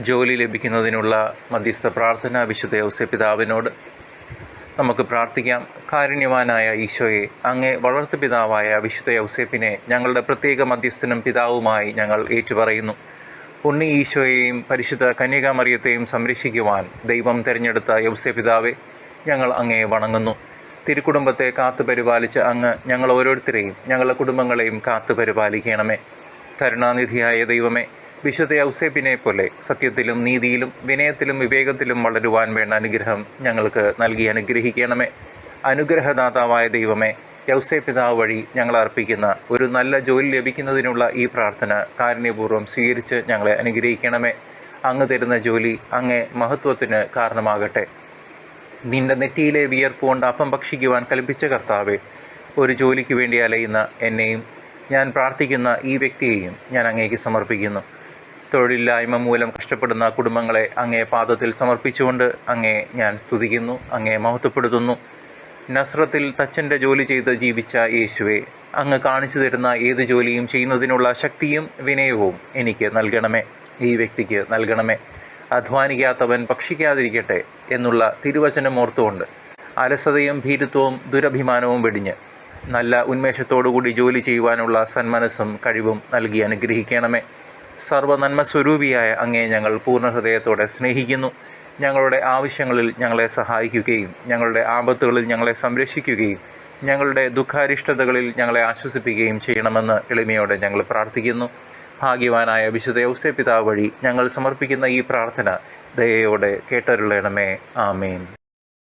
ജോലി ലഭിക്കുന്നതിനുള്ള മധ്യസ്ഥ പ്രാർത്ഥന വിശുദ്ധ ഔസേപ്പിതാവിനോട് നമുക്ക് പ്രാർത്ഥിക്കാം. കാരുണ്യവാനായ ഈശോയെ, അങ്ങേ വളർത്തുപിതാവായ വിശുദ്ധ ഔസേപ്പിനെ ഞങ്ങളുടെ പ്രത്യേക മധ്യസ്ഥനും പിതാവുമായി ഞങ്ങൾ ഏറ്റുപറയുന്നു. ഉണ്ണി ഈശോയെയും പരിശുദ്ധ കന്യകാമറിയത്തെയും സംരക്ഷിക്കുവാൻ ദൈവം തിരഞ്ഞെടുത്ത ഔസേപ്പിതാവെ, ഞങ്ങൾ അങ്ങയെ വണങ്ങുന്നു. തിരുക്കുടുംബത്തെ കാത്തുപരിപാലിച്ച് അങ്ങ് ഞങ്ങൾ ഓരോരുത്തരെയും ഞങ്ങളുടെ കുടുംബങ്ങളെയും കാത്തുപരിപാലിക്കണമേ. കരുണാനിധിയായ ദൈവമേ, വിശുദ്ധ ഔസേപ്പിനെ പോലെ സത്യത്തിലും നീതിയിലും വിനയത്തിലും വിവേകത്തിലും വളരുവാൻ വേണ്ട അനുഗ്രഹം ഞങ്ങൾക്ക് നൽകി അനുഗ്രഹിക്കണമേ. അനുഗ്രഹദാതാവായ ദൈവമേ, ഔസേപ്പിതാവ് വഴി ഞങ്ങൾ അർപ്പിക്കുന്ന ഒരു നല്ല ജോലി ലഭിക്കുന്നതിനുള്ള ഈ പ്രാർത്ഥന കാരുണ്യപൂർവ്വം സ്വീകരിച്ച് ഞങ്ങളെ അനുഗ്രഹിക്കണമേ. അങ്ങ് തരുന്ന ജോലി അങ്ങേ മഹത്വത്തിന് കാരണമാകട്ടെ. നിന്റെ നെറ്റിയിലെ വിയർപ്പുകൊണ്ട് അപ്പം ഭക്ഷിക്കുവാൻ കൽപ്പിച്ച കർത്താവെ, ഒരു ജോലിക്ക് വേണ്ടി അലയുന്ന എന്നെയും ഞാൻ പ്രാർത്ഥിക്കുന്ന ഈ വ്യക്തിയെയും ഞാൻ അങ്ങേക്ക് സമർപ്പിക്കുന്നു. തൊഴിലില്ലായ്മ മൂലം കഷ്ടപ്പെടുന്ന കുടുംബങ്ങളെ അങ്ങേ പാദത്തിൽ സമർപ്പിച്ചുകൊണ്ട് അങ്ങേ ഞാൻ സ്തുതിക്കുന്നു, അങ്ങേ മഹത്വപ്പെടുത്തുന്നു. നസ്രത്തിൽ തച്ചൻ്റെ ജോലി ചെയ്ത് ജീവിച്ച യേശുവെ, അങ്ങ് കാണിച്ചു തരുന്ന ഏത് ജോലിയും ചെയ്യുന്നതിനുള്ള ശക്തിയും വിനയവും എനിക്ക് നൽകണമേ, ഈ വ്യക്തിക്ക് നൽകണമേ. അധ്വാനിക്കാത്തവൻ ഭക്ഷിക്കാതിരിക്കട്ടെ എന്നുള്ള തിരുവചനം ഓർത്തുകൊണ്ട് അലസതയും ഭീരുത്വവും ദുരഭിമാനവും വെടിഞ്ഞ് നല്ല ഉന്മേഷത്തോടുകൂടി ജോലി ചെയ്യുവാനുള്ള സന്മനസ്സും കഴിവും നൽകി അനുഗ്രഹിക്കണമേ. സർവ്വനന്മ സ്വരൂപിയായ അങ്ങേ ഞങ്ങൾ പൂർണ്ണ ഹൃദയത്തോടെ സ്നേഹിക്കുന്നു. ഞങ്ങളുടെ ആവശ്യങ്ങളിൽ ഞങ്ങളെ സഹായിക്കുകയും ഞങ്ങളുടെ ആപത്തുകളിൽ ഞങ്ങളെ സംരക്ഷിക്കുകയും ഞങ്ങളുടെ ദുഃഖാരിഷ്ടതകളിൽ ഞങ്ങളെ ആശ്വസിപ്പിക്കുകയും ചെയ്യണമെന്ന് എളിമയോടെ ഞങ്ങൾ പ്രാർത്ഥിക്കുന്നു. ഭാഗ്യവാനായ വിശുദ്ധ ഔസേപ്പിതാവ് വഴി ഞങ്ങൾ സമർപ്പിക്കുന്ന ഈ പ്രാർത്ഥന ദയയോടെ കേട്ടരുളണമേ. ആമേൻ.